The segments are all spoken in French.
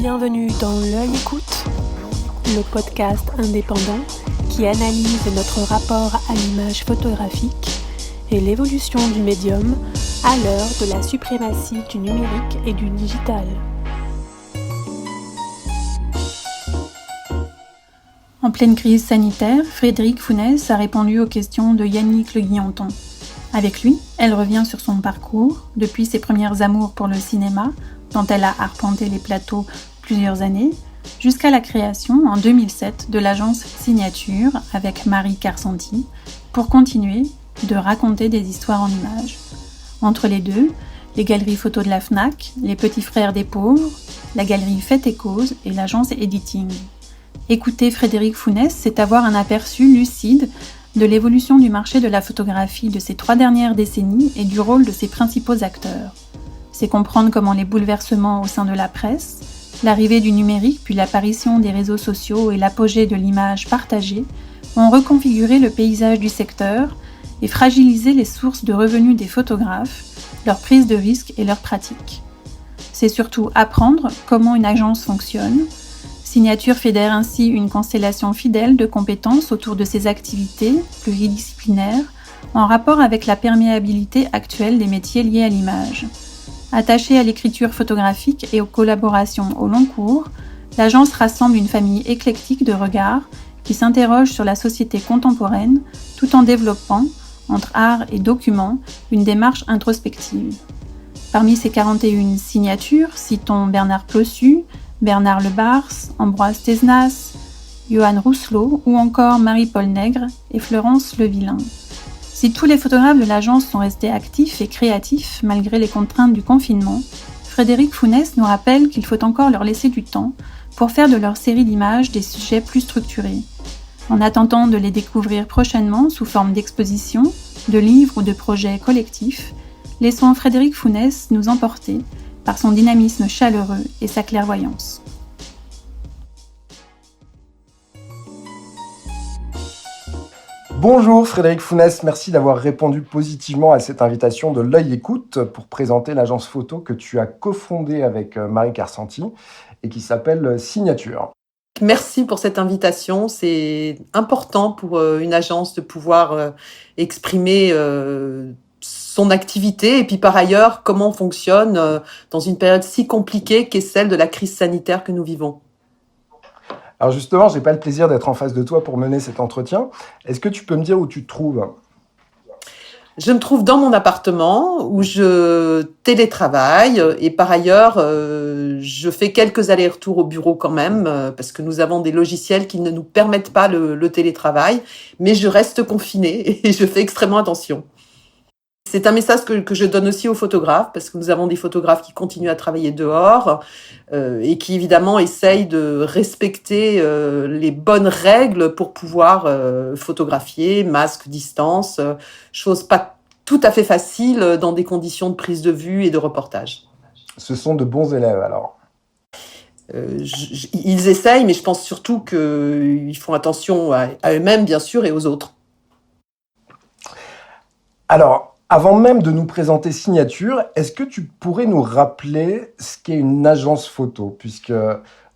Bienvenue dans L'Œil Écoute, le podcast indépendant qui analyse notre rapport à l'image photographique et l'évolution du médium à l'heure de la suprématie du numérique et du digital. En pleine crise sanitaire, Frédérique Founès a répondu aux questions de Yannick Le Guillanton. Avec lui, elle revient sur son parcours, depuis ses premières amours pour le cinéma, dont elle a arpenté les plateaux plusieurs années, jusqu'à la création en 2007 de l'agence Signature avec Marie Carsanti, pour continuer de raconter des histoires en images. Entre les deux, les galeries photos de la FNAC, les Petits Frères des Pauvres, la galerie Fait et Cause et l'agence Editing. Écouter Frédérique Founès, c'est avoir un aperçu lucide de l'évolution du marché de la photographie de ces 3 dernières décennies et du rôle de ses principaux acteurs. C'est comprendre comment les bouleversements au sein de la presse, l'arrivée du numérique puis l'apparition des réseaux sociaux et l'apogée de l'image partagée ont reconfiguré le paysage du secteur et fragilisé les sources de revenus des photographes, leur prise de risque et leurs pratiques. C'est surtout apprendre comment une agence fonctionne. Signature fédère ainsi une constellation fidèle de compétences autour de ses activités pluridisciplinaires en rapport avec la perméabilité actuelle des métiers liés à l'image. Attachée à l'écriture photographique et aux collaborations au long cours, l'agence rassemble une famille éclectique de regards qui s'interroge sur la société contemporaine tout en développant, entre art et document, une démarche introspective. Parmi ses 41 signatures, citons Bernard Plossu, Bernard Lebars, Ambroise Thesnas, Johan Rousselot ou encore Marie-Paul Nègre et Florence Levillain. Si tous les photographes de l'agence sont restés actifs et créatifs malgré les contraintes du confinement, Frédérique Founès nous rappelle qu'il faut encore leur laisser du temps pour faire de leur série d'images des sujets plus structurés. En attendant de les découvrir prochainement sous forme d'expositions, de livres ou de projets collectifs, laissons Frédérique Founès nous emporter par son dynamisme chaleureux et sa clairvoyance. Bonjour Frédérique Founès, merci d'avoir répondu positivement à cette invitation de L'Œil Écoute pour présenter l'agence photo que tu as cofondée avec Marie Carsanti et qui s'appelle Signature. Merci pour cette invitation. C'est important pour une agence de pouvoir exprimer son activité et puis par ailleurs comment on fonctionne dans une période si compliquée qu'est celle de la crise sanitaire que nous vivons. Alors justement, j'ai pas le plaisir d'être en face de toi pour mener cet entretien. Est-ce que tu peux me dire où tu te trouves ? Je me trouve dans mon appartement où je télétravaille et par ailleurs, je fais quelques allers-retours au bureau quand même parce que nous avons des logiciels qui ne nous permettent pas le télétravail, mais je reste confinée et je fais extrêmement attention. C'est un message que je donne aussi aux photographes parce que nous avons des photographes qui continuent à travailler dehors et qui évidemment essayent de respecter les bonnes règles pour pouvoir photographier, masque, distance, chose pas tout à fait facile dans des conditions de prise de vue et de reportage. Ce sont de bons élèves alors. Ils essayent, mais je pense surtout qu'ils font attention à eux-mêmes bien sûr et aux autres. Alors, avant même de nous présenter Signature, est-ce que tu pourrais nous rappeler ce qu'est une agence photo ? Puisque,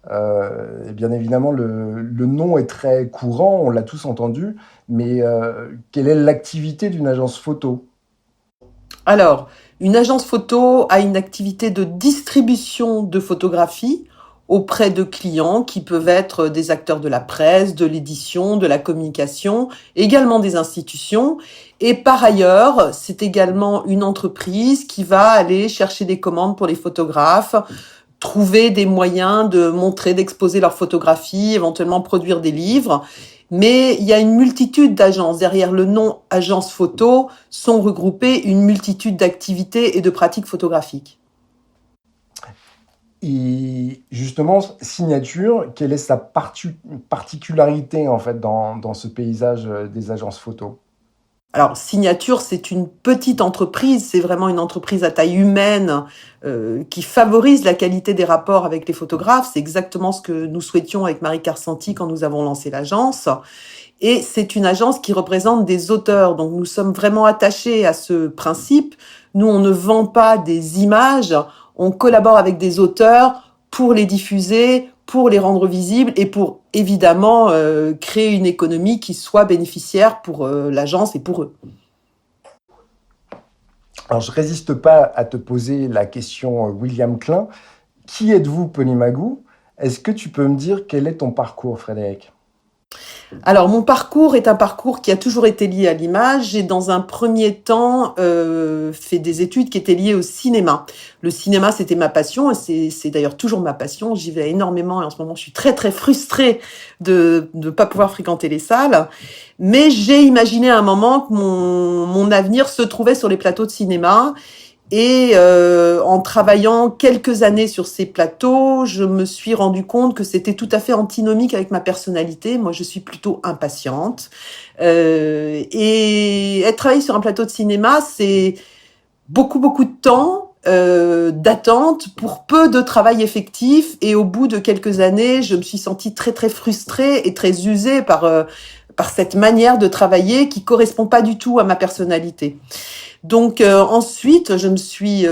bien évidemment, le nom est très courant, on l'a tous entendu, mais quelle est l'activité d'une agence photo ? Alors, une agence photo a une activité de distribution de photographies auprès de clients qui peuvent être des acteurs de la presse, de l'édition, de la communication, également des institutions. Et par ailleurs, c'est également une entreprise qui va aller chercher des commandes pour les photographes, trouver des moyens de montrer, d'exposer leurs photographies, éventuellement produire des livres. Mais il y a une multitude d'agences. Derrière le nom agence photo sont regroupées une multitude d'activités et de pratiques photographiques. Et justement, Signature, quelle est sa particularité en fait dans ce paysage des agences photo ? Alors, Signature, c'est une petite entreprise, c'est vraiment une entreprise à taille humaine qui favorise la qualité des rapports avec les photographes. C'est exactement ce que nous souhaitions avec Marie Carsanti quand nous avons lancé l'agence. Et c'est une agence qui représente des auteurs. Donc, nous sommes vraiment attachés à ce principe. Nous, on ne vend pas des images, on collabore avec des auteurs pour les diffuser, pour les rendre visibles et pour évidemment créer une économie qui soit bénéficiaire pour l'agence et pour eux. Alors, je résiste pas à te poser la question William Klein. Qui êtes-vous, Polymagou? Est-ce que tu peux me dire quel est ton parcours, Frédéric? Alors, mon parcours est un parcours qui a toujours été lié à l'image. J'ai, dans un premier temps, fait des études qui étaient liées au cinéma. Le cinéma, c'était ma passion, et c'est d'ailleurs toujours ma passion. J'y vais énormément, et en ce moment, je suis très, très frustrée de ne pas pouvoir fréquenter les salles. Mais j'ai imaginé à un moment que mon avenir se trouvait sur les plateaux de cinéma. Et en travaillant quelques années sur ces plateaux, je me suis rendu compte que c'était tout à fait antinomique avec ma personnalité. Moi, je suis plutôt impatiente. Et travailler sur un plateau de cinéma, c'est beaucoup, beaucoup de temps d'attente pour peu de travail effectif. Et au bout de quelques années, je me suis sentie très, très frustrée et très usée par cette manière de travailler qui correspond pas du tout à ma personnalité. Donc ensuite, je me suis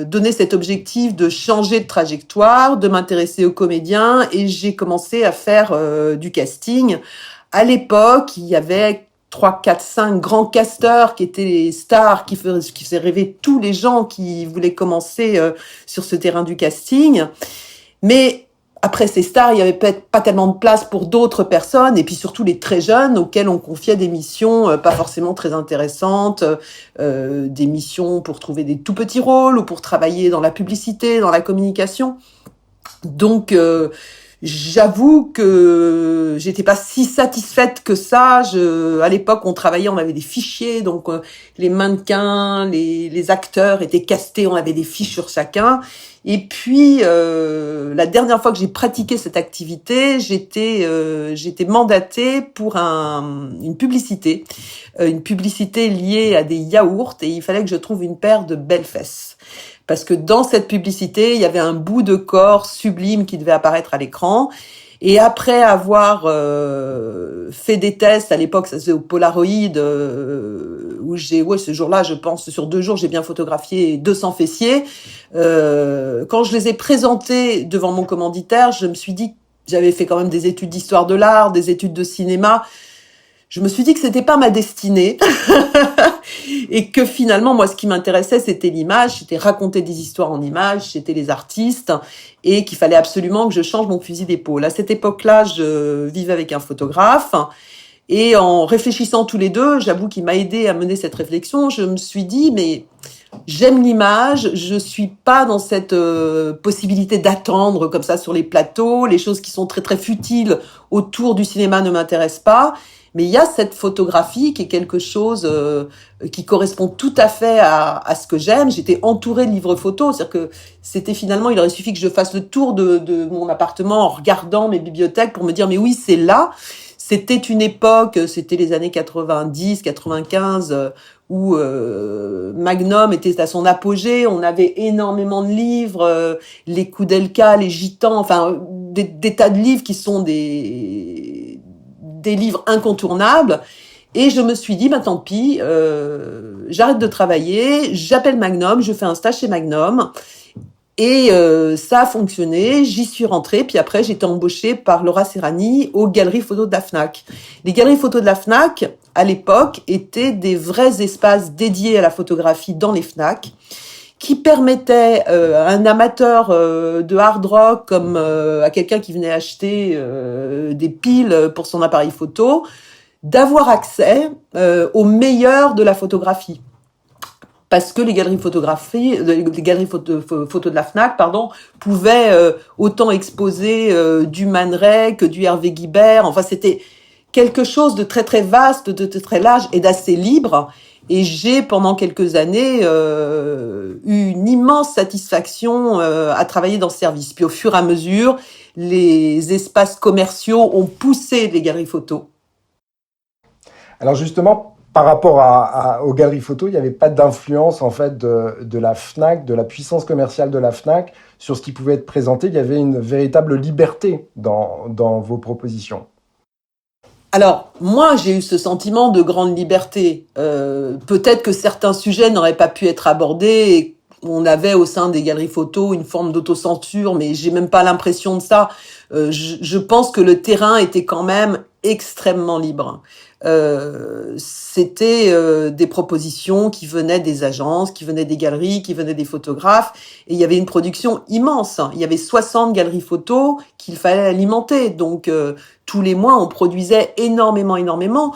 donné cet objectif de changer de trajectoire, de m'intéresser aux comédiens, et j'ai commencé à faire du casting. À l'époque, il y avait 3, 4, 5 grands casteurs qui étaient les stars, qui faisaient rêver tous les gens qui voulaient commencer sur ce terrain du casting. Mais après ces stars, il y avait peut-être pas tellement de place pour d'autres personnes, et puis surtout les très jeunes auxquels on confiait des missions pas forcément très intéressantes, des missions pour trouver des tout petits rôles ou pour travailler dans la publicité, dans la communication. Donc j'avoue que j'étais pas si satisfaite que ça. À l'époque, on travaillait, on avait des fichiers, donc les mannequins, les acteurs étaient castés, on avait des fiches sur chacun. Et puis la dernière fois que j'ai pratiqué cette activité, j'étais mandatée pour une publicité liée à des yaourts, et il fallait que je trouve une paire de belles fesses. Parce que dans cette publicité, il y avait un bout de corps sublime qui devait apparaître à l'écran. Et après avoir fait des tests, à l'époque, ça se faisait au Polaroid, où ce jour-là, je pense, sur 2 jours, j'ai bien photographié 200 fessiers. Quand je les ai présentés devant mon commanditaire, je me suis dit, j'avais fait quand même des études d'histoire de l'art, des études de cinéma. Je me suis dit que c'était pas ma destinée et que finalement, moi, ce qui m'intéressait, c'était l'image, c'était raconter des histoires en images, c'était les artistes, et qu'il fallait absolument que je change mon fusil d'épaule. À cette époque-là, je vivais avec un photographe, et en réfléchissant tous les deux, j'avoue qu'il m'a aidé à mener cette réflexion, je me suis dit, mais j'aime l'image, je suis pas dans cette possibilité d'attendre comme ça sur les plateaux, les choses qui sont très très futiles autour du cinéma ne m'intéressent pas. Mais il y a cette photographie qui est quelque chose qui correspond tout à fait à ce que j'aime. J'étais entourée de livres photos, c'est-à-dire que c'était finalement, il aurait suffi que je fasse le tour de mon appartement en regardant mes bibliothèques pour me dire, mais oui, c'est là. C'était une époque, c'était les années 90, 95, où Magnum était à son apogée. On avait énormément de livres, les Koudelka, les Gitans, enfin des tas de livres qui sont des livres incontournables. Et je me suis dit, bah tant pis, j'arrête de travailler, j'appelle Magnum, je fais un stage chez Magnum. Et ça a fonctionné, j'y suis rentrée, puis après j'ai été embauchée par Laura Serrani aux galeries photos de la FNAC. Les galeries photos de la FNAC, à l'époque, étaient des vrais espaces dédiés à la photographie dans les FNAC, qui permettaient à un amateur de hard rock, comme à quelqu'un qui venait acheter des piles pour son appareil photo, d'avoir accès au meilleur de la photographie. Parce que les galeries photo de la FNAC, pouvaient autant exposer du Man Ray que du Hervé Guibert. Enfin, c'était quelque chose de très très vaste, de très large et d'assez libre. Et j'ai, pendant quelques années, eu une immense satisfaction à travailler dans ce service. Puis au fur et à mesure, les espaces commerciaux ont poussé les galeries photo. Alors justement, par rapport aux galeries photo, il n'y avait pas d'influence en fait de la FNAC, de la puissance commerciale de la FNAC sur ce qui pouvait être présenté. Il y avait une véritable liberté dans vos propositions. Alors, moi, j'ai eu ce sentiment de grande liberté. Peut-être que certains sujets n'auraient pas pu être abordés on avait au sein des galeries photos une forme d'autocensure, mais j'ai même pas l'impression de ça. Je pense que le terrain était quand même extrêmement libre. C'était des propositions qui venaient des agences, qui venaient des galeries, qui venaient des photographes, et il y avait une production immense. Il y avait 60 galeries photos qu'il fallait alimenter, donc tous les mois on produisait énormément.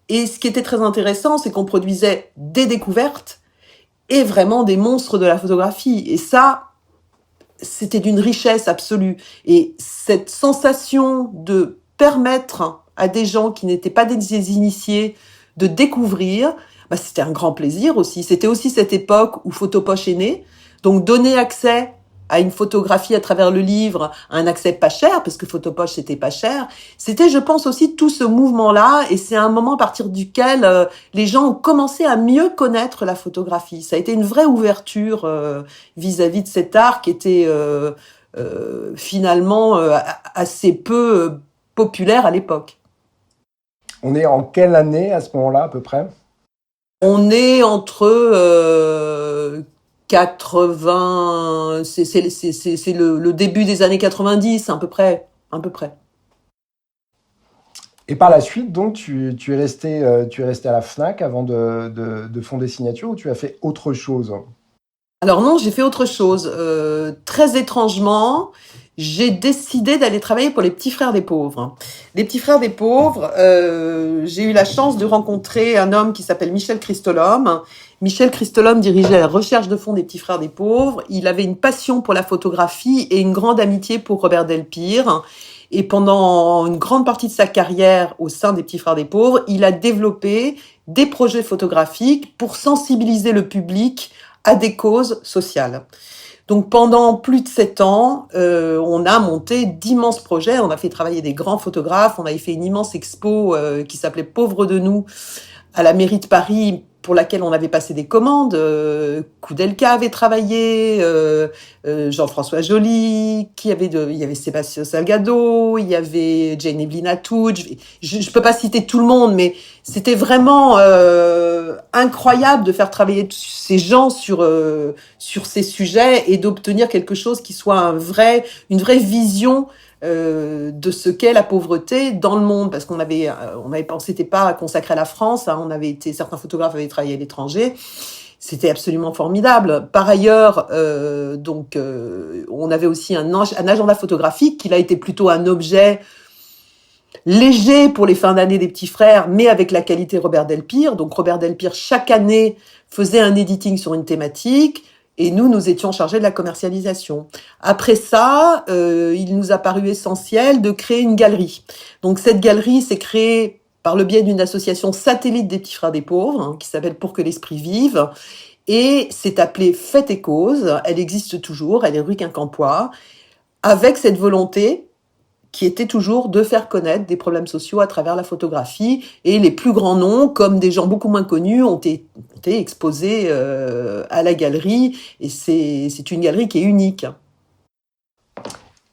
Et ce qui était très intéressant, c'est qu'on produisait des découvertes et vraiment des monstres de la photographie. Et ça, c'était d'une richesse absolue. Et cette sensation de permettre à des gens qui n'étaient pas des initiés de découvrir, c'était un grand plaisir aussi. C'était aussi cette époque où Photopoche est née. Donc donner accès à une photographie à travers le livre, un accès pas cher, parce que Photopoche c'était pas cher. C'était, je pense aussi, tout ce mouvement-là, et c'est un moment à partir duquel les gens ont commencé à mieux connaître la photographie. Ça a été une vraie ouverture vis-à-vis de cet art qui était finalement assez peu populaire à l'époque. On est en quelle année à ce moment-là, à peu près? On est entre 80, c'est le début des années 90, à peu près. Et par la suite, donc, tu es resté à la Fnac avant de fonder Signature, ou tu as fait autre chose? Alors non, j'ai fait autre chose. Très étrangement, j'ai décidé d'aller travailler pour les Petits Frères des Pauvres. Les Petits Frères des Pauvres, j'ai eu la chance de rencontrer un homme qui s'appelle Michel Christolome. Michel Christolome dirigeait la recherche de fonds des Petits Frères des Pauvres. Il avait une passion pour la photographie et une grande amitié pour Robert Delpire. Et pendant une grande partie de sa carrière au sein des Petits Frères des Pauvres, il a développé des projets photographiques pour sensibiliser le public à des causes sociales. Donc pendant plus de 7 ans, on a monté d'immenses projets. On a fait travailler des grands photographes. On avait fait une immense expo qui s'appelait Pauvres de nous à la mairie de Paris, pour laquelle on avait passé des commandes. Koudelka avait travaillé, Jean-François Joly, il y avait Sébastien Salgado, il y avait Jane Evelyn Atwood. Je peux pas citer tout le monde, mais c'était vraiment incroyable de faire travailler ces gens sur ces sujets et d'obtenir quelque chose qui soit une vraie vision de ce qu'est la pauvreté dans le monde, parce qu'on avait pensé, c'était pas consacré à la France, hein, certains photographes avaient travaillé à l'étranger. C'était absolument formidable. Par ailleurs, on avait aussi un agenda photographique qui a été plutôt un objet léger pour les fins d'année des Petits Frères, mais avec la qualité Robert Delpire. Donc Robert Delpire, chaque année, faisait un editing sur une thématique. Et nous étions chargés de la commercialisation. Après ça, il nous a paru essentiel de créer une galerie. Donc cette galerie s'est créée par le biais d'une association satellite des Petits Frères des Pauvres, hein, qui s'appelle Pour que l'esprit vive, et c'est appelée Fête et Cause. Elle existe toujours, elle est rue Quincampoix, avec cette volonté qui était toujours de faire connaître des problèmes sociaux à travers la photographie. Et les plus grands noms, comme des gens beaucoup moins connus, ont été exposés à la galerie. Et c'est une galerie qui est unique.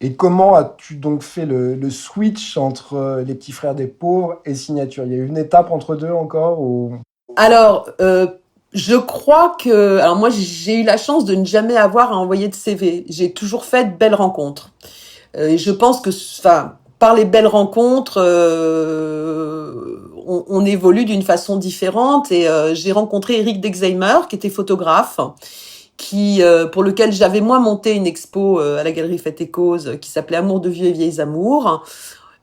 Et comment as-tu donc fait le switch entre les Petits Frères des Pauvres et Signature? Il y a eu une étape entre deux encore ou... Alors, je crois que... Alors moi, j'ai eu la chance de ne jamais avoir à envoyer de CV. J'ai toujours fait de belles rencontres. Et je pense que, par les belles rencontres, on évolue d'une façon différente. Et j'ai rencontré Éric Dexheimer, qui était photographe, pour lequel j'avais moi monté une expo à la galerie Fête et Cause qui s'appelait Amour de vieux et vieilles amours.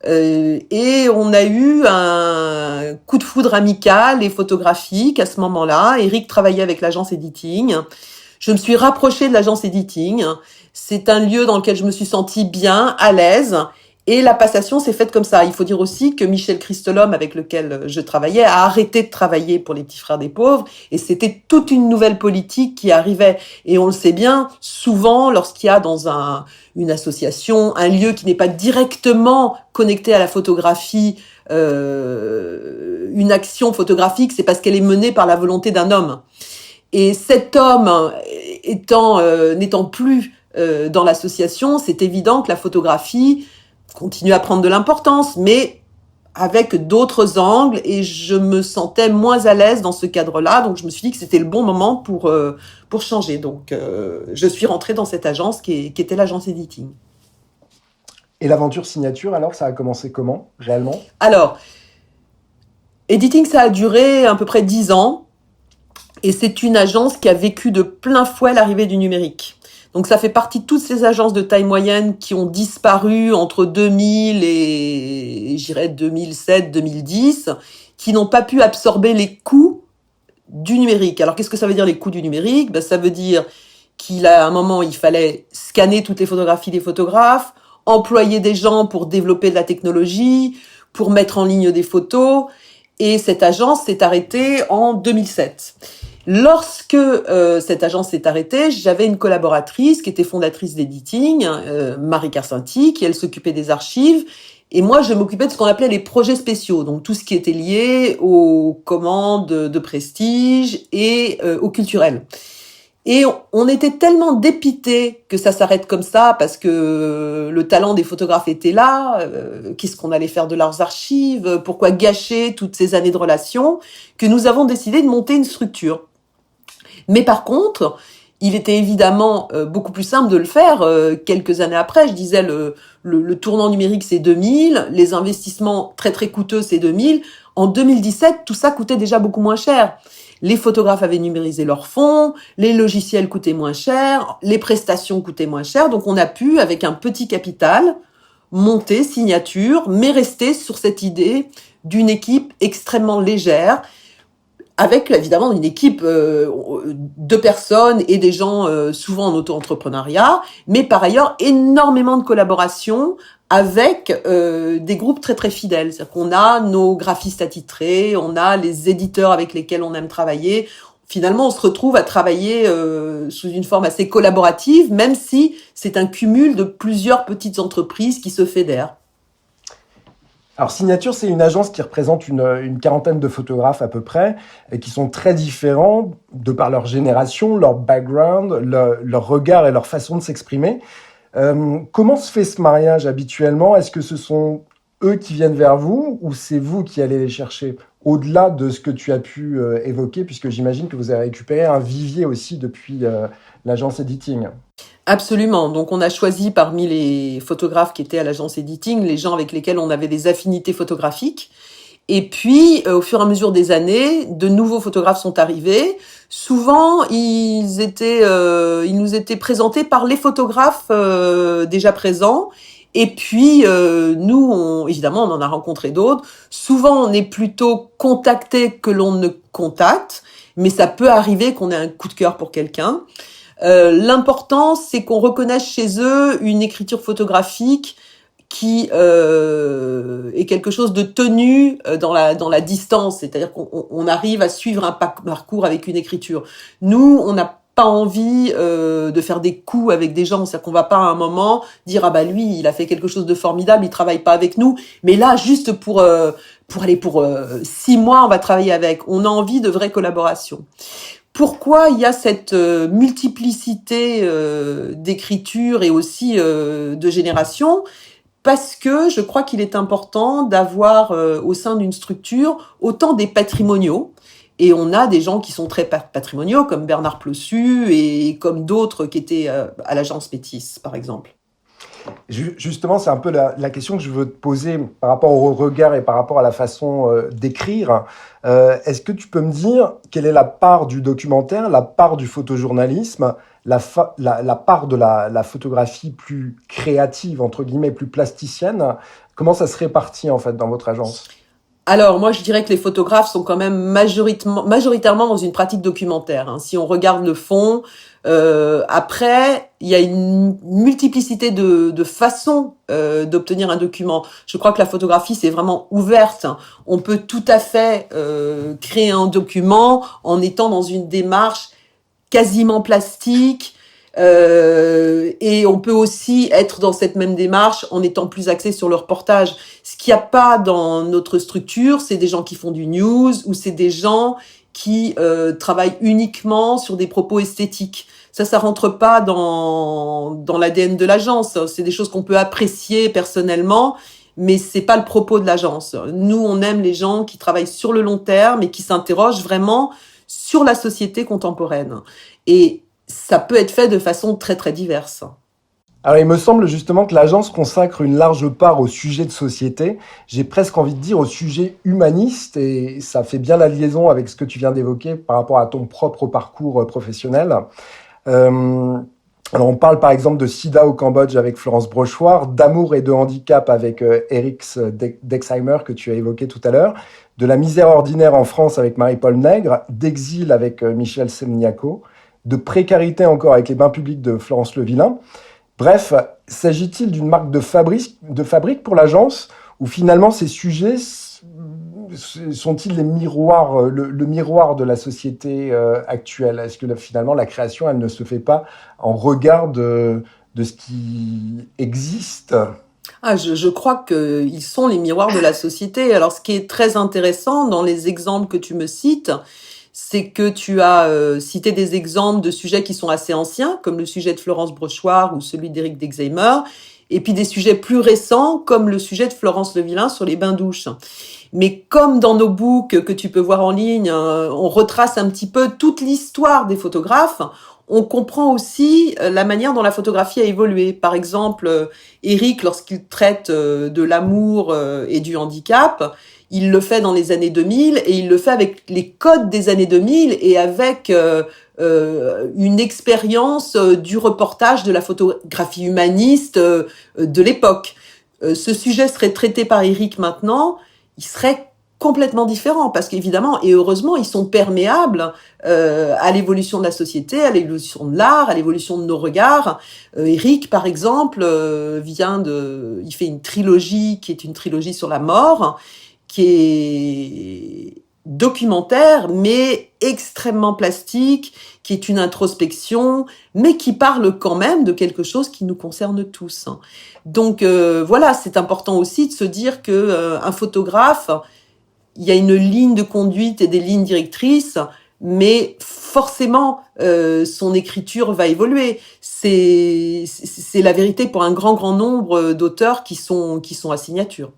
Et on a eu un coup de foudre amical et photographique à ce moment-là. Éric travaillait avec l'agence Editing. Je me suis rapprochée de l'agence Editing. C'est un lieu dans lequel je me suis sentie bien, à l'aise. Et la passation s'est faite comme ça. Il faut dire aussi que Michel Christolome, avec lequel je travaillais, a arrêté de travailler pour les Petits Frères des Pauvres. Et c'était toute une nouvelle politique qui arrivait. Et on le sait bien, souvent, lorsqu'il y a dans une association, un lieu qui n'est pas directement connecté à la photographie, une action photographique, c'est parce qu'elle est menée par la volonté d'un homme. Et cet homme n'étant plus dans l'association, c'est évident que la photographie continue à prendre de l'importance, mais avec d'autres angles et je me sentais moins à l'aise dans ce cadre-là. Donc, je me suis dit que c'était le bon moment pour changer. Donc, je suis rentrée dans cette agence qui était l'agence Editing. Et l'aventure signature, alors, ça a commencé comment, réellement ? Alors, Editing, ça a duré à peu près 10 ans. Et c'est une agence qui a vécu de plein fouet l'arrivée du numérique. Donc ça fait partie de toutes ces agences de taille moyenne qui ont disparu entre 2000 et, je dirais, 2007, 2010, qui n'ont pas pu absorber les coûts du numérique. Alors qu'est-ce que ça veut dire les coûts du numérique ? Ça veut dire qu'à un moment, il fallait scanner toutes les photographies des photographes, employer des gens pour développer de la technologie, pour mettre en ligne des photos. Et cette agence s'est arrêtée en 2007. Lorsque cette agence s'est arrêtée, j'avais une collaboratrice qui était fondatrice d'Editing, Marie Carcinti, qui elle s'occupait des archives. Et moi, je m'occupais de ce qu'on appelait les projets spéciaux, donc tout ce qui était lié aux commandes de prestige et au culturel. Et on était tellement dépités que ça s'arrête comme ça, parce que le talent des photographes était là, qu'est-ce qu'on allait faire de leurs archives, pourquoi gâcher toutes ces années de relations, que nous avons décidé de monter une structure. Mais par contre, il était évidemment beaucoup plus simple de le faire quelques années après. Je disais, le tournant numérique, c'est 2000, les investissements très très coûteux, c'est 2000. En 2017, tout ça coûtait déjà beaucoup moins cher. Les photographes avaient numérisé leurs fonds, les logiciels coûtaient moins cher, les prestations coûtaient moins cher. Donc on a pu, avec un petit capital, monter Signature, mais rester sur cette idée d'une équipe extrêmement légère, avec évidemment une équipe de personnes et des gens souvent en auto-entrepreneuriat, mais par ailleurs énormément de collaboration avec des groupes très très fidèles. C'est-à-dire qu'on a nos graphistes attitrés, on a les éditeurs avec lesquels on aime travailler. Finalement, on se retrouve à travailler sous une forme assez collaborative, même si c'est un cumul de plusieurs petites entreprises qui se fédèrent. Alors Signature, c'est une agence qui représente une quarantaine de photographes à peu près, et qui sont très différents de par leur génération, leur background, leur regard et leur façon de s'exprimer. Comment se fait ce mariage habituellement ? Est-ce que ce sont eux qui viennent vers vous ou c'est vous qui allez les chercher ? Au-delà de ce que tu as pu évoquer, puisque j'imagine que vous avez récupéré un vivier aussi depuis l'agence Editing. Absolument. Donc, on a choisi parmi les photographes qui étaient à l'agence Editing, les gens avec lesquels on avait des affinités photographiques. Et puis, au fur et à mesure des années, de nouveaux photographes sont arrivés. Souvent, ils nous étaient présentés par les photographes déjà présents. Et puis, nous, évidemment, on en a rencontré d'autres. Souvent, on est plutôt contacté que l'on ne contacte, mais ça peut arriver qu'on ait un coup de cœur pour quelqu'un. L'important, c'est qu'on reconnaisse chez eux une écriture photographique qui est quelque chose de tenu dans la distance, c'est-à-dire qu'on arrive à suivre un parcours avec une écriture. Nous, on n'a pas envie de faire des coups avec des gens, c'est-à-dire qu'on va pas à un moment dire ah bah lui il a fait quelque chose de formidable, il travaille pas avec nous, mais là juste pour 6 mois on va travailler avec. On a envie de vraies collaborations. Pourquoi il y a cette multiplicité d'écriture et aussi de génération ? Parce que je crois qu'il est important d'avoir au sein d'une structure autant des patrimoniaux. Et on a des gens qui sont très patrimoniaux, comme Bernard Plossu et comme d'autres qui étaient à l'agence Métis, par exemple. Justement, c'est un peu la question que je veux te poser par rapport au regard et par rapport à la façon d'écrire. Est-ce que tu peux me dire quelle est la part du documentaire, la part du photojournalisme, la part de la photographie plus créative, entre guillemets, plus plasticienne ? Comment ça se répartit en fait dans votre agence ? Alors, moi, je dirais que les photographes sont quand même majoritairement dans une pratique documentaire. Hein. Si on regarde le fond, après, il y a une multiplicité de façons d'obtenir un document. Je crois que la photographie, c'est vraiment ouverte. On peut tout à fait créer un document en étant dans une démarche quasiment plastique. Et on peut aussi être dans cette même démarche en étant plus axé sur le reportage. Ce qu'il n'y a pas dans notre structure, c'est des gens qui font du news ou c'est des gens qui travaillent uniquement sur des propos esthétiques. Ça rentre pas dans l'ADN de l'agence. C'est des choses qu'on peut apprécier personnellement, mais c'est pas le propos de l'agence. Nous, on aime les gens qui travaillent sur le long terme et qui s'interrogent vraiment sur la société contemporaine. Et ça peut être fait de façon très, très diverse. Alors, il me semble justement que l'agence consacre une large part au sujet de société. J'ai presque envie de dire au sujet humaniste, et ça fait bien la liaison avec ce que tu viens d'évoquer par rapport à ton propre parcours professionnel. Alors, on parle par exemple de SIDA au Cambodge avec Florence Brochoir, d'amour et de handicap avec Eric Dexheimer que tu as évoqué tout à l'heure, de la misère ordinaire en France avec Marie-Paul Nègre, d'exil avec Michel Semniako, de précarité encore avec les bains publics de Florence Levillain. Bref, s'agit-il d'une marque de fabrique pour l'agence, ou finalement ces sujets sont-ils les miroirs, le miroir de la société actuelle? Est-ce que finalement la création, elle ne se fait pas en regard de ce qui existe? Je crois qu'ils sont les miroirs de la société. Alors, ce qui est très intéressant dans les exemples que tu me cites, c'est que tu as cité des exemples de sujets qui sont assez anciens, comme le sujet de Florence Brochoir ou celui d'Éric Dexheimer, et puis des sujets plus récents, comme le sujet de Florence Levillain sur les bains-douches. Mais comme dans nos books que tu peux voir en ligne, on retrace un petit peu toute l'histoire des photographes, on comprend aussi la manière dont la photographie a évolué. Par exemple, Éric, lorsqu'il traite de l'amour et du handicap, il le fait dans les années 2000 et il le fait avec les codes des années 2000 et avec une expérience du reportage de la photographie humaniste de l'époque. Ce sujet serait traité par Éric maintenant, il serait complètement différent parce qu'évidemment et heureusement ils sont perméables à l'évolution de la société, à l'évolution de l'art, à l'évolution de nos regards. Éric par exemple il fait une trilogie qui est une trilogie sur la mort, qui est documentaire mais extrêmement plastique, qui est une introspection, mais qui parle quand même de quelque chose qui nous concerne tous. Donc voilà, c'est important aussi de se dire que un photographe, il y a une ligne de conduite et des lignes directrices, mais forcément, son écriture va évoluer. C'est la vérité pour un grand nombre d'auteurs qui sont à signature.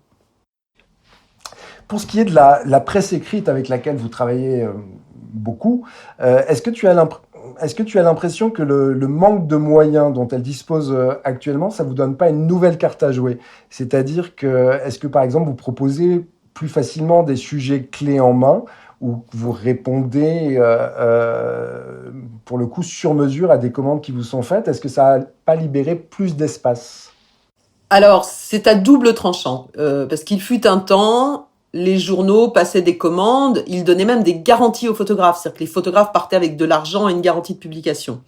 Pour ce qui est de la presse écrite avec laquelle vous travaillez beaucoup, est-ce que tu as l'impression que le manque de moyens dont elle dispose actuellement, ça vous donne pas une nouvelle carte à jouer? C'est-à-dire que, est-ce que par exemple vous proposez plus facilement des sujets clés en main ou vous répondez pour le coup sur mesure à des commandes qui vous sont faites? Est-ce que ça n'a pas libéré plus d'espace? Alors, c'est à double tranchant, parce qu'il fut un temps, les journaux passaient des commandes, ils donnaient même des garanties aux photographes, c'est-à-dire que les photographes partaient avec de l'argent et une garantie de publication.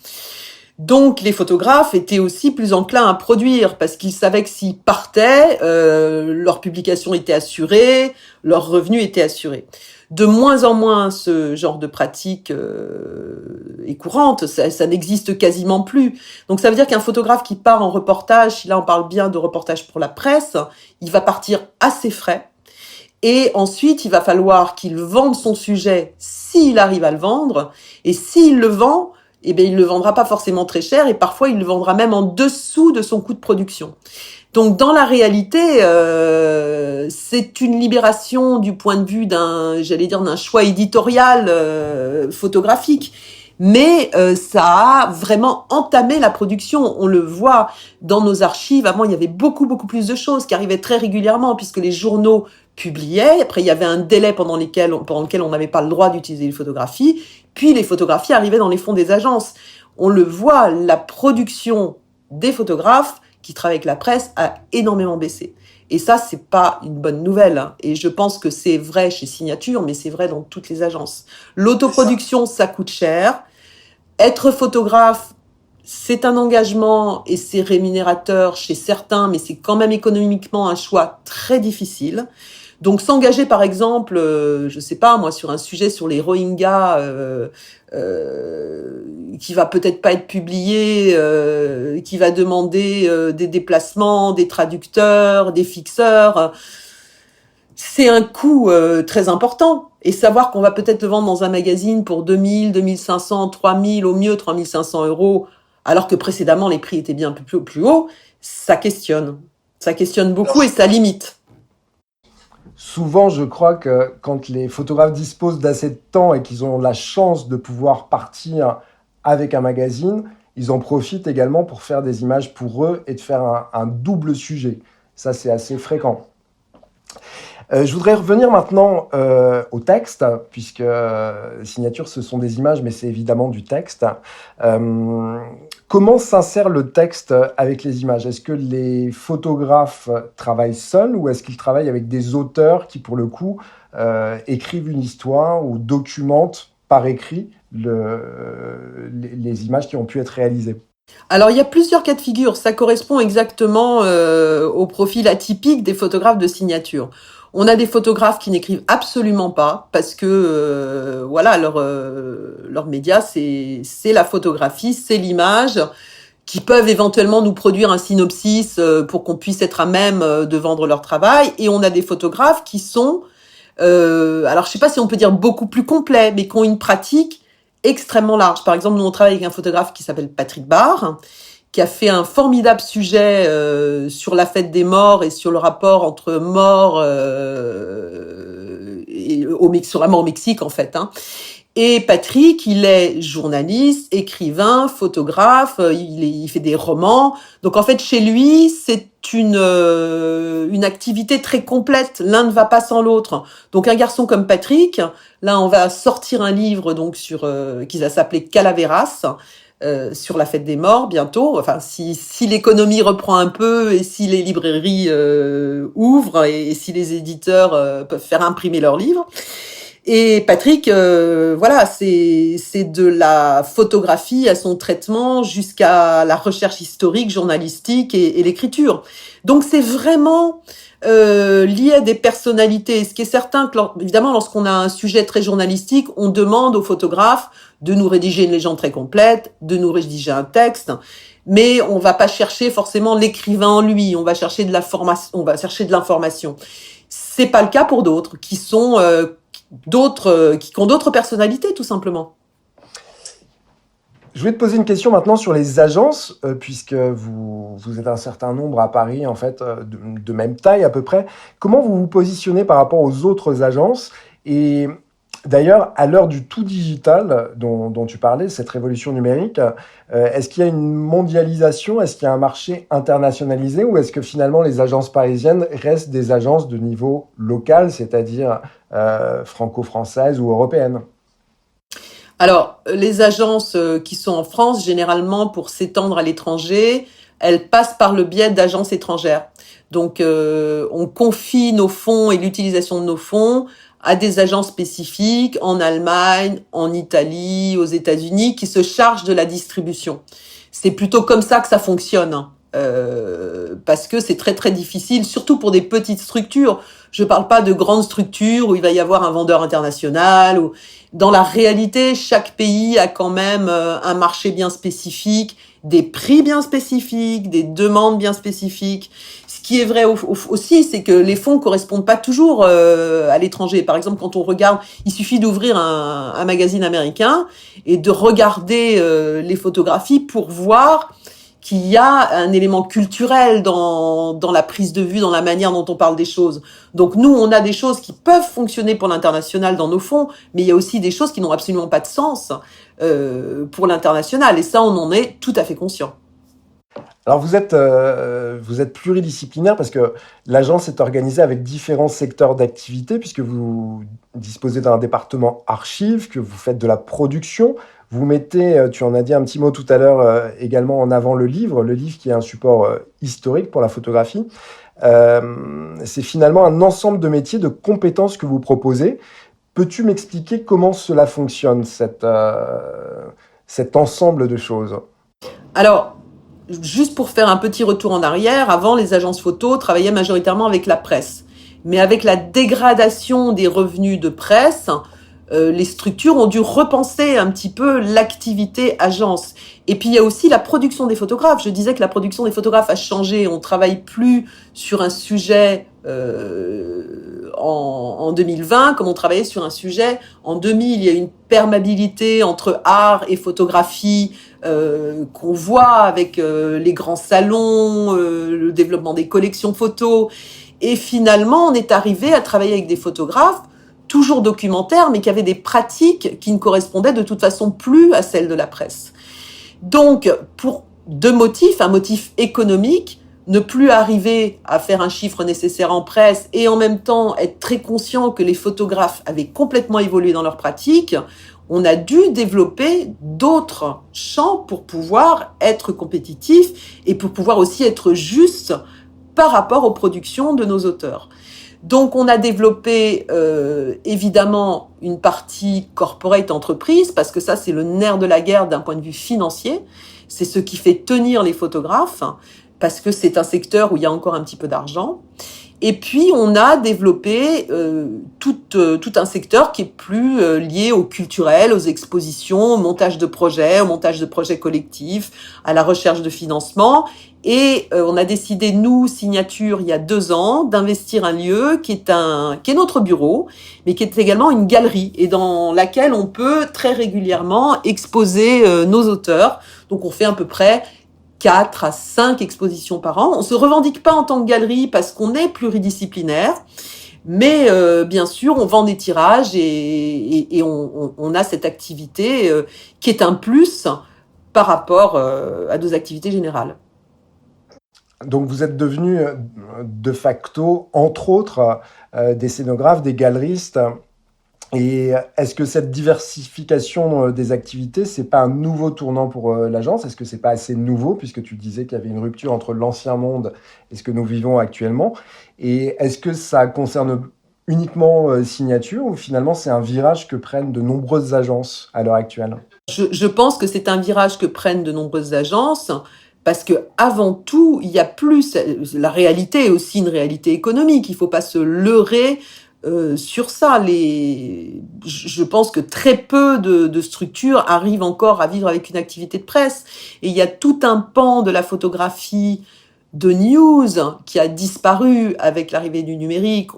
Donc les photographes étaient aussi plus enclins à produire parce qu'ils savaient que s'ils partaient, leur publication était assurée, leur revenu était assuré. De moins en moins, ce genre de pratique est courante, ça n'existe quasiment plus. Donc ça veut dire qu'un photographe qui part en reportage, si là on parle bien de reportage pour la presse, il va partir à ses frais. Et ensuite, il va falloir qu'il vende son sujet s'il arrive à le vendre. Et s'il le vend, eh bien, il le vendra pas forcément très cher et parfois il le vendra même en dessous de son coût de production. Donc dans la réalité, c'est une libération du point de vue d'un choix éditorial photographique. Mais ça a vraiment entamé la production. On le voit dans nos archives. Avant, il y avait beaucoup plus de choses qui arrivaient très régulièrement puisque les journaux publiaient. Après, il y avait un délai pendant lequel on n'avait pas le droit d'utiliser les photographies. Puis, les photographies arrivaient dans les fonds des agences. On le voit, la production des photographes qui travaillent avec la presse a énormément baissé. Et ça, c'est pas une bonne nouvelle. Et je pense que c'est vrai chez Signature, mais c'est vrai dans toutes les agences. L'autoproduction, ça coûte cher. Être photographe, c'est un engagement et c'est rémunérateur chez certains, mais c'est quand même économiquement un choix très difficile. Donc s'engager par exemple, je sais pas moi, sur un sujet sur les Rohingyas qui va peut-être pas être publié, qui va demander des déplacements, des traducteurs, des fixeurs, c'est un coût très important. Et savoir qu'on va peut-être le vendre dans un magazine pour 2000, 2500, 3000, au mieux 3500 €, alors que précédemment les prix étaient bien plus hauts, ça questionne. Ça questionne beaucoup et ça limite. Souvent, je crois que quand les photographes disposent d'assez de temps et qu'ils ont la chance de pouvoir partir avec un magazine, ils en profitent également pour faire des images pour eux et de faire un double sujet. Ça, c'est assez fréquent. Je voudrais revenir maintenant au texte, puisque signature, ce sont des images, mais c'est évidemment du texte. Comment s'insère le texte avec les images? Est-ce que les photographes travaillent seuls ou est-ce qu'ils travaillent avec des auteurs qui, pour le coup, écrivent une histoire ou documentent par écrit les images qui ont pu être réalisées? Alors, il y a plusieurs cas de figure. Ça correspond exactement au profil atypique des photographes de signature. On a des photographes qui n'écrivent absolument pas parce que voilà, leur média, c'est la photographie, c'est l'image, qui peuvent éventuellement nous produire un synopsis pour qu'on puisse être à même de vendre leur travail. Et on a des photographes qui sont, alors je sais pas si on peut dire beaucoup plus complets, mais qui ont une pratique extrêmement large. Par exemple, nous on travaille avec un photographe qui s'appelle Patrick Barr, qui a fait un formidable sujet sur la fête des morts et sur le rapport entre mort et sur la mort au Mexique en fait. Et Patrick, il est journaliste, écrivain, photographe, il fait des romans. Donc en fait, chez lui, c'est une activité très complète. L'un ne va pas sans l'autre. Donc un garçon comme Patrick, là, on va sortir un livre donc qui va s'appeler Calaveras. Sur la fête des morts bientôt. Enfin, si l'économie reprend un peu et si les librairies ouvrent et si les éditeurs peuvent faire imprimer leurs livres. Et Patrick, voilà, c'est de la photographie à son traitement jusqu'à la recherche historique, journalistique et l'écriture. Donc c'est vraiment lié à des personnalités. Ce qui est certain que, évidemment, lorsqu'on a un sujet très journalistique, on demande aux photographes de nous rédiger une légende très complète, de nous rédiger un texte, mais on va pas chercher forcément l'écrivain en lui. On va chercher de l'information. C'est pas le cas pour d'autres qui sont qui ont d'autres personnalités, tout simplement. Je vais te poser une question maintenant sur les agences, puisque vous êtes un certain nombre à Paris, en fait, de même taille à peu près. Comment vous vous positionnez par rapport aux autres agences? Et d'ailleurs, à l'heure du tout digital dont tu parlais, cette révolution numérique, est-ce qu'il y a une mondialisation? Est-ce qu'il y a un marché internationalisé? Ou est-ce que finalement les agences parisiennes restent des agences de niveau local, c'est-à-dire franco-françaises ou européennes? Alors, les agences qui sont en France, généralement, pour s'étendre à l'étranger, elles passent par le biais d'agences étrangères. Donc, on confie nos fonds et l'utilisation de nos fonds à des agences spécifiques en Allemagne, en Italie, aux États-Unis, qui se chargent de la distribution. C'est plutôt comme ça que ça fonctionne, parce que c'est très très difficile, surtout pour des petites structures. Je parle pas de grandes structures où il va y avoir un vendeur international. Dans la réalité, chaque pays a quand même un marché bien spécifique, des prix bien spécifiques, des demandes bien spécifiques. Ce qui est vrai aussi, c'est que les fonds correspondent pas toujours à l'étranger. Par exemple, quand on regarde, il suffit d'ouvrir un magazine américain et de regarder les photographies pour voir qu'il y a un élément culturel dans la prise de vue, dans la manière dont on parle des choses. Donc nous, on a des choses qui peuvent fonctionner pour l'international dans nos fonds, mais il y a aussi des choses qui n'ont absolument pas de sens pour l'international. Et ça, on en est tout à fait conscient. Alors vous êtes pluridisciplinaire parce que l'agence est organisée avec différents secteurs d'activité puisque vous disposez d'un département archives, que vous faites de la production. Vous mettez, tu en as dit un petit mot tout à l'heure, également en avant le livre qui est un support historique pour la photographie. C'est finalement un ensemble de métiers, de compétences que vous proposez. Peux-tu m'expliquer comment cela fonctionne, cet ensemble de choses? Alors, juste pour faire un petit retour en arrière, avant, les agences photo travaillaient majoritairement avec la presse. Mais avec la dégradation des revenus de presse, les structures ont dû repenser un petit peu l'activité agence. Et puis, il y a aussi la production des photographes. Je disais que la production des photographes a changé. On travaille plus sur un sujet en 2020 comme on travaillait sur un sujet en 2000. Il y a une perméabilité entre art et photographie qu'on voit avec les grands salons, le développement des collections photos. Et finalement, on est arrivé à travailler avec des photographes, toujours documentaires, mais qui avaient des pratiques qui ne correspondaient de toute façon plus à celles de la presse. Donc, pour deux motifs, un motif économique, ne plus arriver à faire un chiffre nécessaire en presse et en même temps être très conscient que les photographes avaient complètement évolué dans leur pratique, on a dû développer d'autres champs pour pouvoir être compétitif et pour pouvoir aussi être juste par rapport aux productions de nos auteurs. Donc, on a développé évidemment une partie corporate entreprise, parce que ça, c'est le nerf de la guerre d'un point de vue financier. C'est ce qui fait tenir les photographes, parce que c'est un secteur où il y a encore un petit peu d'argent. Et puis, on a développé tout un secteur qui est plus lié au culturel, aux expositions, au montage de projets collectifs, à la recherche de financement. Et on a décidé, nous, Signature, il y a 2 ans, d'investir un lieu qui est notre bureau, mais qui est également une galerie, et dans laquelle on peut très régulièrement exposer nos auteurs. Donc, on fait à peu près 4 à 5 expositions par an. On se revendique pas en tant que galerie parce qu'on est pluridisciplinaire, mais bien sûr, on vend des tirages et on a cette activité qui est un plus par rapport à nos activités générales. Donc vous êtes devenu de facto, entre autres, des scénographes, des galeristes. Et est-ce que cette diversification des activités, c'est pas un nouveau tournant pour l'agence? Est-ce que c'est pas assez nouveau, puisque tu disais qu'il y avait une rupture entre l'ancien monde et ce que nous vivons actuellement? Et est-ce que ça concerne uniquement Signature, ou finalement c'est un virage que prennent de nombreuses agences à l'heure actuelle? Je pense que c'est un virage que prennent de nombreuses agences, parce que avant tout, il y a plus, la réalité est aussi une réalité économique. Il faut pas se leurrer sur ça. Je pense que très peu de structures arrivent encore à vivre avec une activité de presse. Et il y a tout un pan de la photographie de news qui a disparu avec l'arrivée du numérique.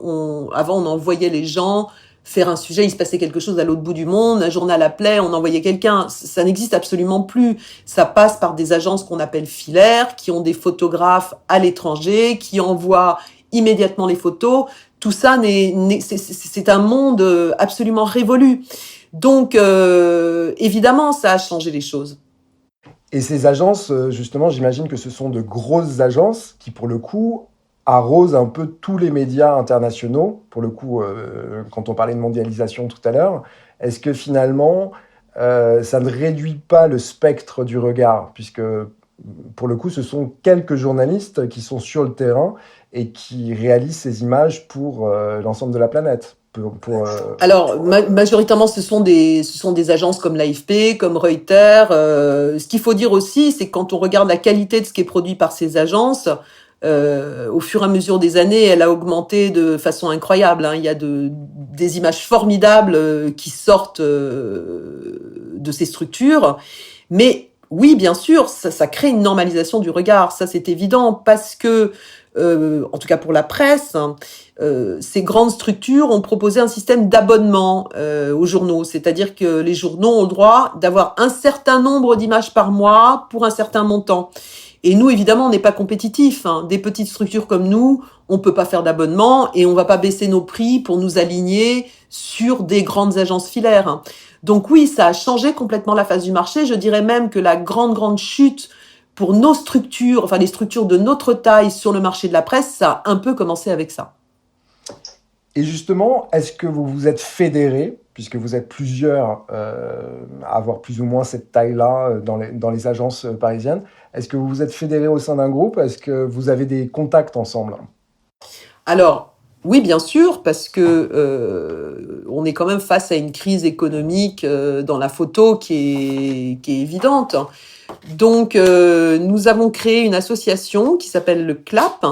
Avant, on envoyait les gens faire un sujet, il se passait quelque chose à l'autre bout du monde, un journal appelait, on envoyait quelqu'un. Ça n'existe absolument plus. Ça passe par des agences qu'on appelle filaires, qui ont des photographes à l'étranger, qui envoient immédiatement les photos. Tout ça, c'est un monde absolument révolu. Donc, évidemment, ça a changé les choses. Et ces agences, justement, j'imagine que ce sont de grosses agences qui, pour le coup, arrosent un peu tous les médias internationaux. Pour le coup, quand on parlait de mondialisation tout à l'heure, est-ce que finalement, ça ne réduit pas le spectre du regard, puisque, pour le coup, ce sont quelques journalistes qui sont sur le terrain et qui réalisent ces images pour l'ensemble de la planète. Alors, majoritairement, ce sont des agences comme l'AFP, comme Reuters. Ce qu'il faut dire aussi, c'est que quand on regarde la qualité de ce qui est produit par ces agences, au fur et à mesure des années, elle a augmenté de façon incroyable. Il y a des images formidables qui sortent de ces structures. Mais oui, bien sûr, ça crée une normalisation du regard. Ça, c'est évident, parce que, en tout cas pour la presse, ces grandes structures ont proposé un système d'abonnement aux journaux. C'est-à-dire que les journaux ont le droit d'avoir un certain nombre d'images par mois pour un certain montant. Et nous, évidemment, on n'est pas compétitifs. Des petites structures comme nous, on peut pas faire d'abonnement et on va pas baisser nos prix pour nous aligner sur des grandes agences filaires. Donc oui, ça a changé complètement la face du marché. Je dirais même que la grande chute pour nos structures, enfin les structures de notre taille sur le marché de la presse, ça a un peu commencé avec ça. Et justement, est-ce que vous vous êtes fédérés, puisque vous êtes plusieurs à avoir plus ou moins cette taille-là dans les agences parisiennes? Est-ce que vous vous êtes fédérés au sein d'un groupe? Est-ce que vous avez des contacts ensemble? Alors, oui, bien sûr, parce que on est quand même face à une crise économique dans la photo qui est évidente. Donc, nous avons créé une association qui s'appelle le CLAP.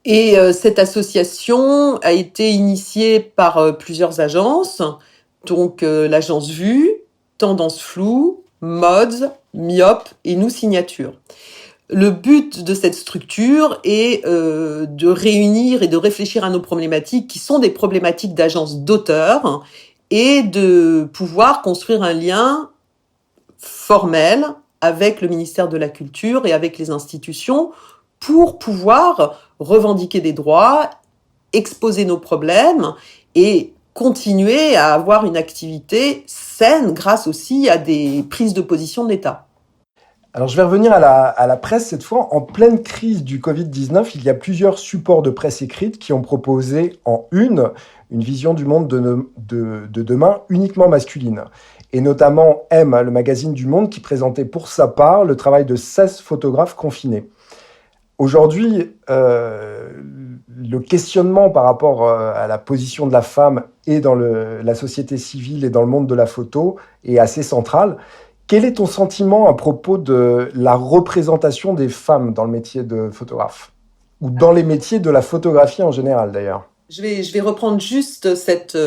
Et cette association a été initiée par plusieurs agences, donc l'agence Vue, Tendance Floue, Mods, Myop et nous Signature. Le but de cette structure est de réunir et de réfléchir à nos problématiques qui sont des problématiques d'agences d'auteurs et de pouvoir construire un lien formel avec le ministère de la Culture et avec les institutions pour pouvoir revendiquer des droits, exposer nos problèmes et continuer à avoir une activité saine grâce aussi à des prises de position de l'État. Alors, je vais revenir à la presse cette fois. En pleine crise du Covid-19, il y a plusieurs supports de presse écrite qui ont proposé en une vision du monde de demain uniquement masculine. Et notamment M, le magazine du Monde, qui présentait pour sa part le travail de 16 photographes confinés. Aujourd'hui, le questionnement par rapport à la position de la femme et dans la société civile et dans le monde de la photo est assez central. Quel est ton sentiment à propos de la représentation des femmes dans le métier de photographe? Ou dans les métiers de la photographie en général, d'ailleurs? Je vais reprendre juste cette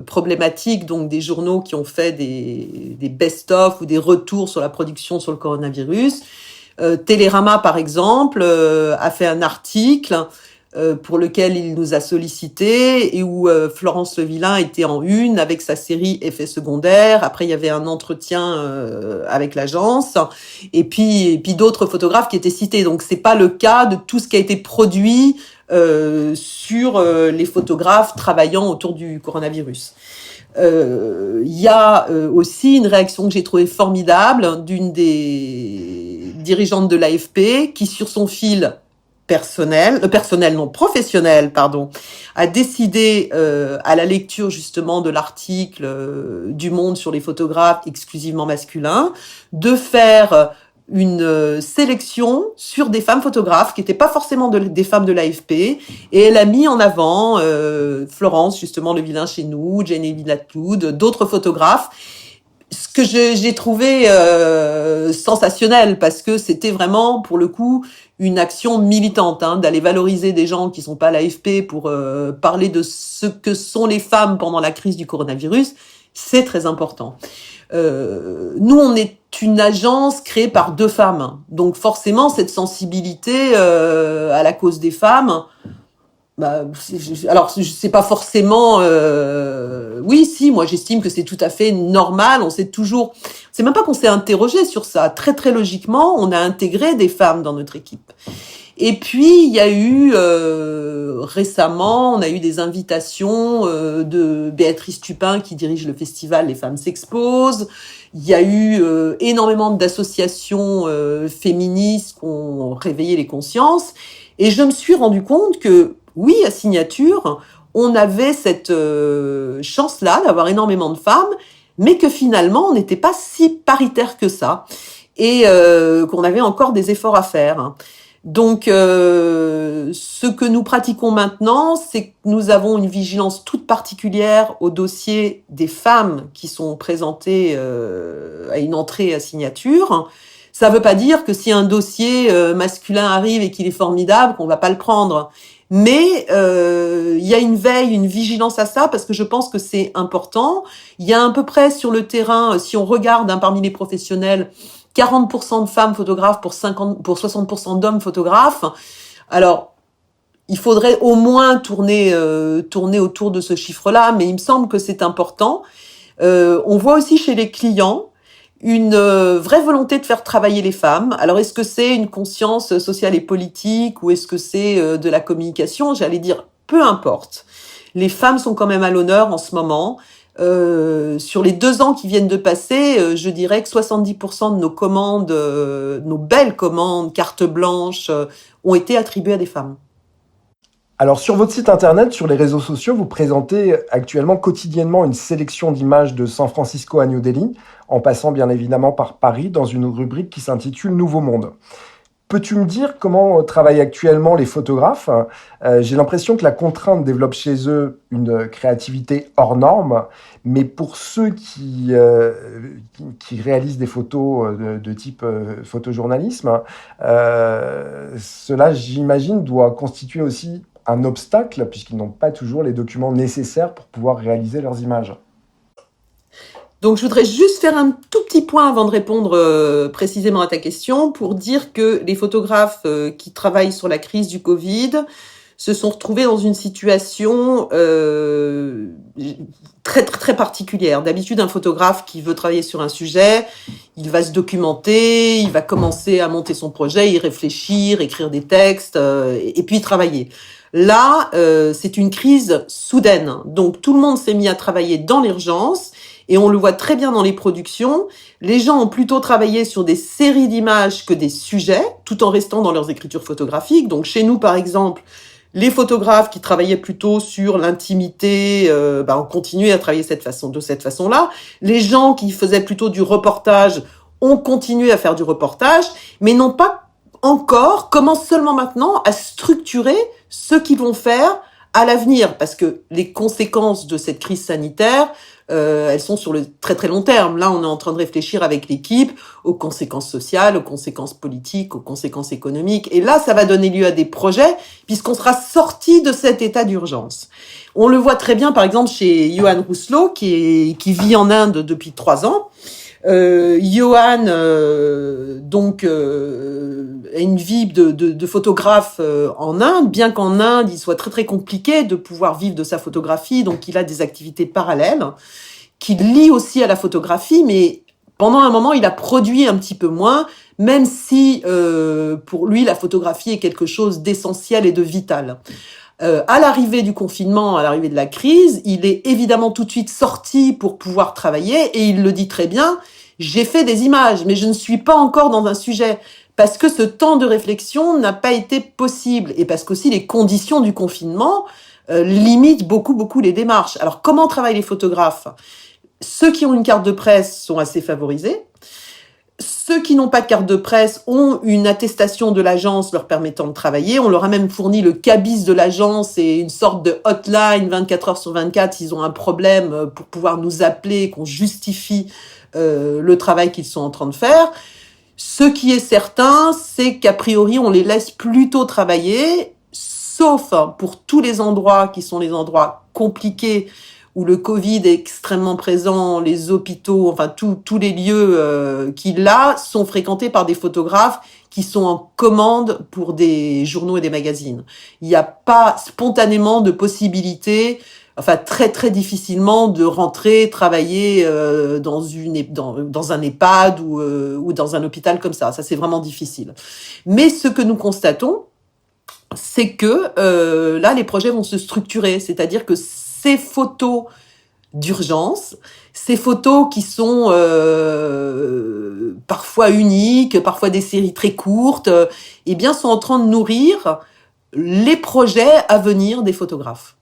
problématique donc des journaux qui ont fait des best-of ou des retours sur la production sur le coronavirus. Télérama, par exemple, a fait un article pour lequel il nous a sollicité et où Florence Levillain était en une avec sa série Effets secondaires. Après, il y avait un entretien avec l'agence et puis d'autres photographes qui étaient cités. Donc, c'est pas le cas de tout ce qui a été produit sur les photographes travaillant autour du coronavirus. Il y a aussi une réaction que j'ai trouvée formidable d'une des dirigeantes de l'AFP qui, sur son fil professionnel, a décidé, à la lecture justement de l'article du Monde sur les photographes exclusivement masculins, de faire une sélection sur des femmes photographes qui n'étaient pas forcément des femmes de l'AFP, et elle a mis en avant Florence, justement, Levillain chez nous, Jenny Villatloud, d'autres photographes, ce que j'ai trouvé sensationnel, parce que c'était vraiment, pour le coup, une action militante, d'aller valoriser des gens qui sont pas à l'AFP pour parler de ce que sont les femmes pendant la crise du coronavirus. C'est très important. Nous, on est une agence créée par 2 femmes. Donc forcément, cette sensibilité à la cause des femmes, alors c'est pas forcément... Oui, si, moi j'estime que c'est tout à fait normal. C'est même pas qu'on s'est interrogé sur ça. Très très logiquement, on a intégré des femmes dans notre équipe. Et puis, il y a eu récemment, on a eu des invitations de Béatrice Tupin qui dirige le festival Les Femmes s'exposent. Il y a eu énormément d'associations féministes qui ont réveillé les consciences. Et je me suis rendu compte que, oui, à Signature, on avait cette chance-là d'avoir énormément de femmes, mais que finalement, on n'était pas si paritaire que ça. Et qu'on avait encore des efforts à faire. Donc, ce que nous pratiquons maintenant, c'est que nous avons une vigilance toute particulière au dossier des femmes qui sont présentées à une entrée à Signature. Ça veut pas dire que si un dossier masculin arrive et qu'il est formidable, qu'on va pas le prendre. Mais il y a une veille, une vigilance à ça, parce que je pense que c'est important. Il y a à peu près sur le terrain, si on regarde parmi les professionnels, 40% de femmes photographes pour 60% d'hommes photographes. Alors, il faudrait au moins tourner autour de ce chiffre-là, mais il me semble que c'est important. On voit aussi chez les clients une vraie volonté de faire travailler les femmes. Alors, est-ce que c'est une conscience sociale et politique ou est-ce que c'est de la communication? J'allais dire, peu importe. Les femmes sont quand même à l'honneur en ce moment. Sur les 2 ans qui viennent de passer, je dirais que 70% de nos commandes, nos belles commandes, carte blanche, ont été attribuées à des femmes. Alors, sur votre site internet, sur les réseaux sociaux, vous présentez actuellement quotidiennement une sélection d'images de San Francisco à New Delhi, en passant bien évidemment par Paris, dans une rubrique qui s'intitule Nouveau Monde. Peux-tu me dire comment travaillent actuellement les photographes? J'ai l'impression que la contrainte développe chez eux une créativité hors norme, mais pour ceux qui réalisent des photos de type photojournalisme, cela, j'imagine, doit constituer aussi un obstacle, puisqu'ils n'ont pas toujours les documents nécessaires pour pouvoir réaliser leurs images. Donc, je voudrais juste faire un tout petit point avant de répondre précisément à ta question pour dire que les photographes qui travaillent sur la crise du Covid se sont retrouvés dans une situation très, très, très particulière. D'habitude, un photographe qui veut travailler sur un sujet, il va se documenter, il va commencer à monter son projet, y réfléchir, écrire des textes, et puis travailler. Là, c'est une crise soudaine. Donc, tout le monde s'est mis à travailler dans l'urgence. Et on le voit très bien dans les productions. Les gens ont plutôt travaillé sur des séries d'images que des sujets, tout en restant dans leurs écritures photographiques. Donc, chez nous, par exemple, les photographes qui travaillaient plutôt sur l'intimité, ont continué à travailler de cette façon-là. Les gens qui faisaient plutôt du reportage ont continué à faire du reportage, mais n'ont pas encore, commencent seulement maintenant à structurer ce qu'ils vont faire à l'avenir, parce que les conséquences de cette crise sanitaire, elles sont sur le très très long terme. Là, on est en train de réfléchir avec l'équipe aux conséquences sociales, aux conséquences politiques, aux conséquences économiques. Et là, ça va donner lieu à des projets, puisqu'on sera sorti de cet état d'urgence. On le voit très bien, par exemple, chez Johan Rousselot, qui vit en Inde depuis 3 ans. Johan, a une vie de photographe en Inde, bien qu'en Inde, il soit très très compliqué de pouvoir vivre de sa photographie, donc il a des activités parallèles qui lient aussi à la photographie, mais pendant un moment, il a produit un petit peu moins, même si pour lui, la photographie est quelque chose d'essentiel et de vital. À l'arrivée du confinement, à l'arrivée de la crise, il est évidemment tout de suite sorti pour pouvoir travailler et il le dit très bien, j'ai fait des images, mais je ne suis pas encore dans un sujet parce que ce temps de réflexion n'a pas été possible et parce qu'aussi les conditions du confinement limitent beaucoup les démarches. Alors comment travaillent les photographes ? Ceux qui ont une carte de presse sont assez favorisés. Ceux qui n'ont pas de carte de presse ont une attestation de l'agence leur permettant de travailler. On leur a même fourni le cabis de l'agence et une sorte de hotline 24 heures sur 24 s'ils ont un problème pour pouvoir nous appeler, qu'on justifie le travail qu'ils sont en train de faire. Ce qui est certain, c'est qu'a priori, on les laisse plutôt travailler, sauf pour tous les endroits qui sont les endroits compliqués où le Covid est extrêmement présent, les hôpitaux, enfin tous les lieux qu'il a sont fréquentés par des photographes qui sont en commande pour des journaux et des magazines. Il n'y a pas spontanément de possibilité, enfin très très difficilement de rentrer travailler dans un EHPAD ou dans un hôpital comme ça. Ça c'est vraiment difficile. Mais ce que nous constatons, c'est que là les projets vont se structurer, c'est-à-dire que ces photos d'urgence, ces photos qui sont parfois uniques, parfois des séries très courtes, eh bien sont en train de nourrir les projets à venir des photographes.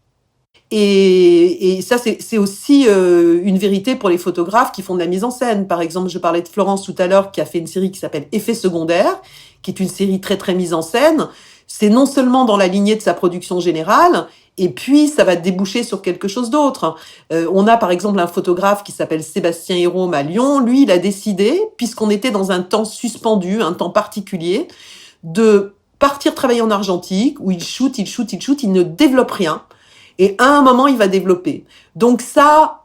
Et ça, c'est aussi une vérité pour les photographes qui font de la mise en scène. Par exemple, je parlais de Florence tout à l'heure, qui a fait une série qui s'appelle Effets secondaires, qui est une série très très mise en scène. C'est non seulement dans la lignée de sa production générale, et puis ça va déboucher sur quelque chose d'autre. On a par exemple un photographe qui s'appelle Sébastien Hérôme à Lyon. Lui, il a décidé, puisqu'on était dans un temps suspendu, un temps particulier, de partir travailler en argentique, où il shoot, il ne développe rien. Et à un moment, il va développer. Donc ça,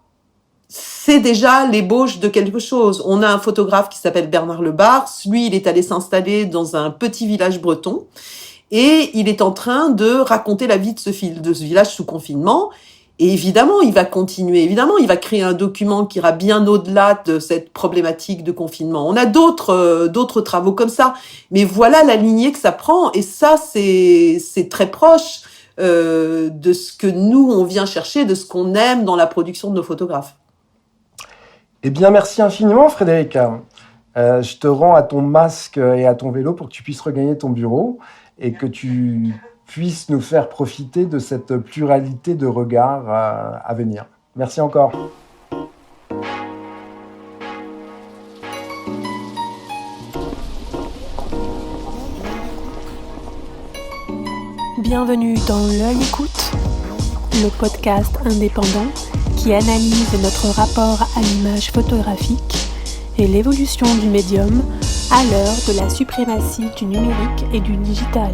c'est déjà l'ébauche de quelque chose. On a un photographe qui s'appelle Bernard Lebars. Lui, il est allé s'installer dans un petit village breton. Et il est en train de raconter la vie de ce village sous confinement. Et évidemment, il va continuer. Évidemment, il va créer un document qui ira bien au-delà de cette problématique de confinement. On a d'autres travaux comme ça. Mais voilà la lignée que ça prend. Et ça, c'est très proche de ce que nous, on vient chercher, de ce qu'on aime dans la production de nos photographes. Eh bien, merci infiniment, Frédéric. Je te rends à ton masque et à ton vélo pour que tu puisses regagner ton bureau et que tu puisses nous faire profiter de cette pluralité de regards à venir. Merci encore. Bienvenue dans L'Œil Écoute, le podcast indépendant qui analyse notre rapport à l'image photographique et l'évolution du médium à l'heure de la suprématie du numérique et du digital.